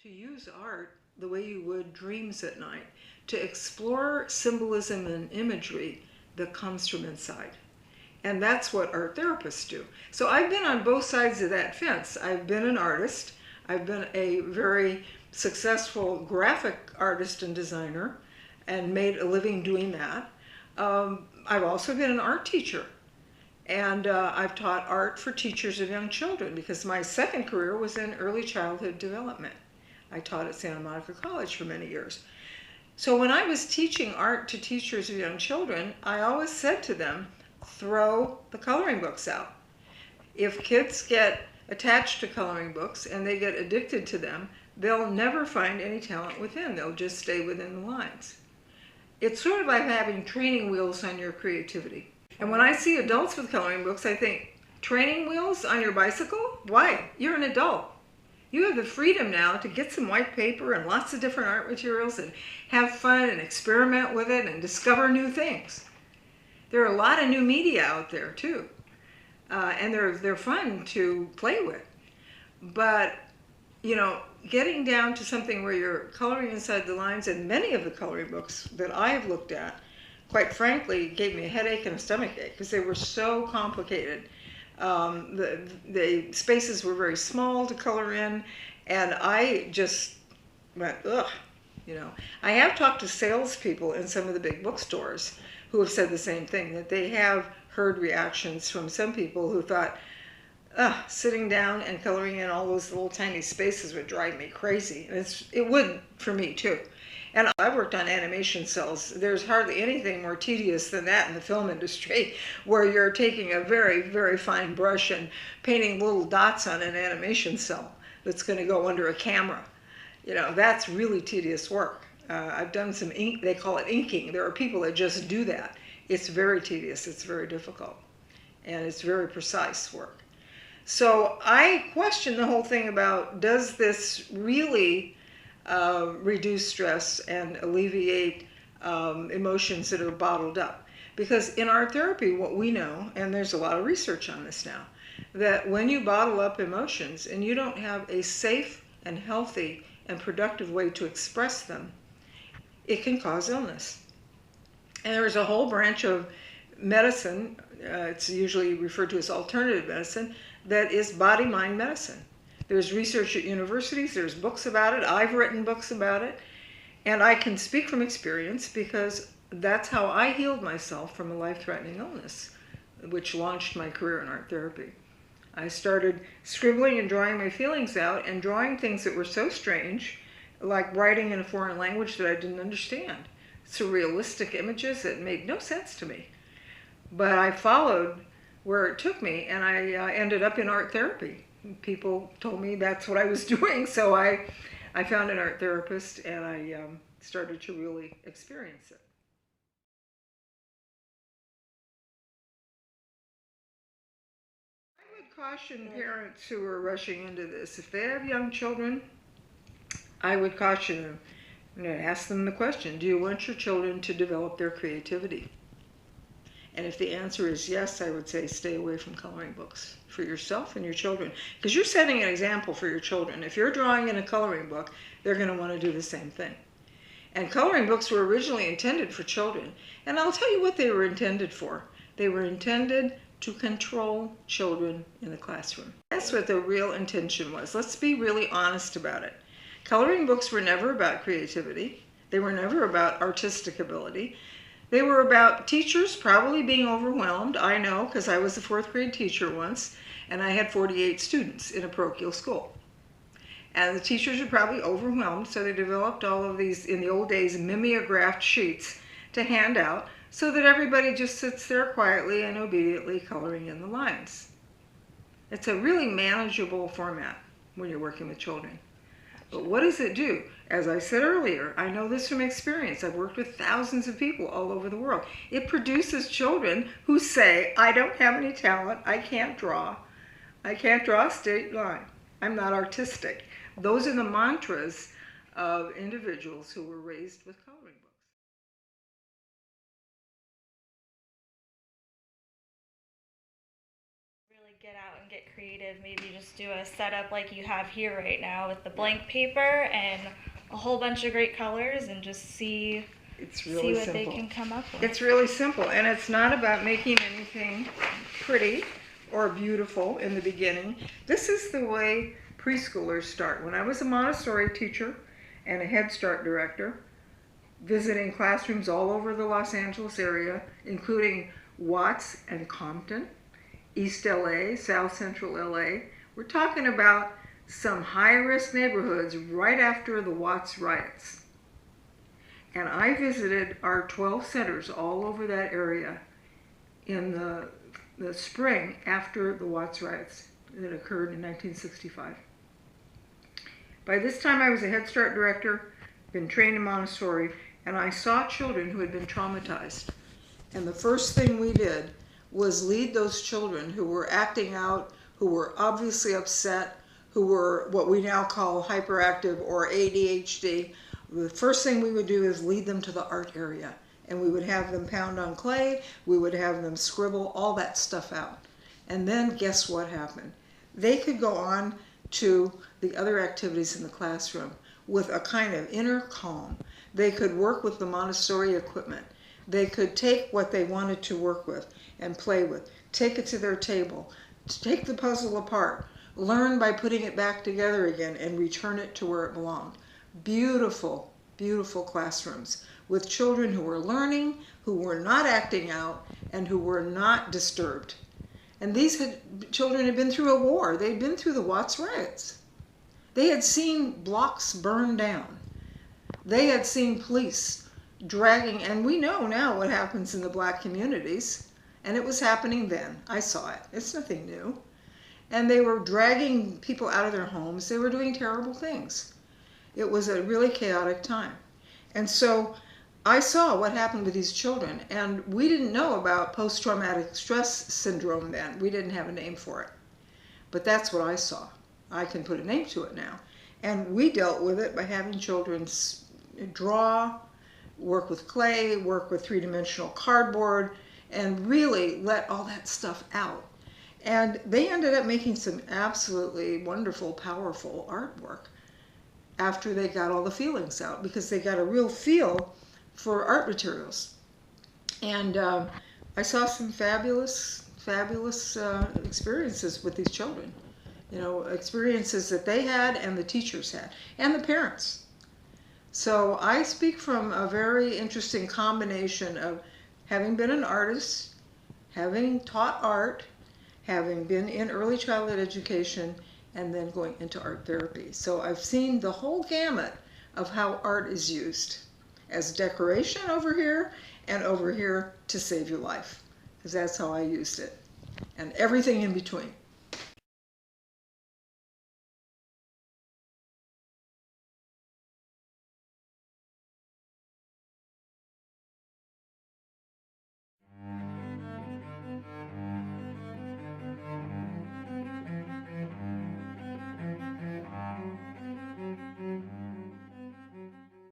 to use art the way you would dreams at night, to explore symbolism and imagery that comes from inside. And that's what art therapists do. So I've been on both sides of that fence. I've been an artist. I've been a very successful graphic artist and designer and made a living doing that. I've also been an art teacher. And I've taught art for teachers of young children because my second career was in early childhood development. I taught at Santa Monica College for many years. So when I was teaching art to teachers of young children, I always said to them, throw the coloring books out. If kids get attached to coloring books and they get addicted to them, they'll never find any talent within. They'll just stay within the lines. It's sort of like having training wheels on your creativity. And when I see adults with coloring books, I think, training wheels on your bicycle? Why? You're an adult. You have the freedom now to get some white paper and lots of different art materials and have fun and experiment with it and discover new things. There are a lot of new media out there too, and they're fun to play with. But, you know, getting down to something where you're coloring inside the lines, and many of the coloring books that I have looked at, quite frankly, gave me a headache and a stomach ache because they were so complicated. The spaces were very small to color in, and I just went, ugh, you know. I have talked to salespeople in some of the big bookstores who have said the same thing, that they have heard reactions from some people who thought, sitting down and coloring in all those little tiny spaces would drive me crazy. And it would for me too. And I worked on animation cells. There's hardly anything more tedious than that in the film industry, where you're taking a very, very fine brush and painting little dots on an animation cell that's going to go under a camera. You know, that's really tedious work. I've done some ink, they call it inking. There are people that just do that. It's very tedious, it's very difficult, and it's very precise work. So I question the whole thing about, does this really reduce stress and alleviate emotions that are bottled up? Because in art therapy, what we know, and there's a lot of research on this now, that when you bottle up emotions and you don't have a safe and healthy and productive way to express them, it can cause illness. And there's a whole branch of medicine, it's usually referred to as alternative medicine, that is body-mind medicine. There's research at universities, there's books about it, I've written books about it, and I can speak from experience because that's how I healed myself from a life-threatening illness, which launched my career in art therapy. I started scribbling and drawing my feelings out and drawing things that were so strange, like writing in a foreign language that I didn't understand. Surrealistic images that made no sense to me. But I followed where it took me, and I ended up in art therapy. People told me that's what I was doing, so I found an art therapist, and I started to really experience it. I would caution parents who are rushing into this, if they have young children, I would caution them. I'm going to ask them the question, do you want your children to develop their creativity? And if the answer is yes, I would say stay away from coloring books for yourself and your children. Because you're setting an example for your children. If you're drawing in a coloring book, they're going to want to do the same thing. And coloring books were originally intended for children. And I'll tell you what they were intended for. They were intended to control children in the classroom. That's what the real intention was. Let's be really honest about it. Coloring books were never about creativity. They were never about artistic ability. They were about teachers probably being overwhelmed. I know, because I was a fourth grade teacher once, and I had 48 students in a parochial school. And the teachers were probably overwhelmed, so they developed all of these, in the old days, mimeographed sheets to hand out so that everybody just sits there quietly and obediently coloring in the lines. It's a really manageable format when you're working with children. But what does it do? As I said earlier, I know this from experience. I've worked with thousands of people all over the world. It produces children who say, I don't have any talent, I can't draw a straight line, I'm not artistic. Those are the mantras of individuals who were raised with coloring books. Really get out and get creative, maybe just do a setup like you have here right now with the blank paper and a whole bunch of great colors, and just see what they can come up with. It's really simple, and it's not about making anything pretty or beautiful in the beginning. This is the way preschoolers start. When I was a Montessori teacher and a Head Start director, visiting classrooms all over the Los Angeles area, including Watts and Compton, East LA, South Central LA. We're talking about some high-risk neighborhoods right after the Watts riots. And I visited our 12 centers all over that area in the spring after the Watts riots that occurred in 1965. By this time I was a Head Start director, been trained in Montessori, and I saw children who had been traumatized. And the first thing we did was lead those children who were acting out, who were obviously upset, who were what we now call hyperactive or ADHD. The first thing we would do is lead them to the art area. And we would have them pound on clay, we would have them scribble all that stuff out. And then guess what happened? They could go on to the other activities in the classroom with a kind of inner calm. They could work with the Montessori equipment. They could take what they wanted to work with and play with, take it to their table, take the puzzle apart, learn by putting it back together again and return it to where it belonged. Beautiful, beautiful classrooms with children who were learning, who were not acting out, and who were not disturbed. And these children had been through a war. They'd been through the Watts riots. They had seen blocks burned down. They had seen police dragging, and we know now what happens in the black communities, and it was happening then. I saw it. It's nothing new. And they were dragging people out of their homes. They were doing terrible things. It was a really chaotic time. And so I saw what happened with these children, and we didn't know about post-traumatic stress syndrome then. We didn't have a name for it. But that's what I saw. I can put a name to it now. And we dealt with it by having children draw, work with clay, work with three-dimensional cardboard, and really let all that stuff out. And they ended up making some absolutely wonderful, powerful artwork after they got all the feelings out, because they got a real feel for art materials. And I saw some fabulous experiences with these children. You know, experiences that they had and the teachers had, and the parents. So I speak from a very interesting combination of having been an artist, having taught art, having been in early childhood education, and then going into art therapy. So I've seen the whole gamut of how art is used as decoration over here and over here to save your life, because that's how I used it, and everything in between.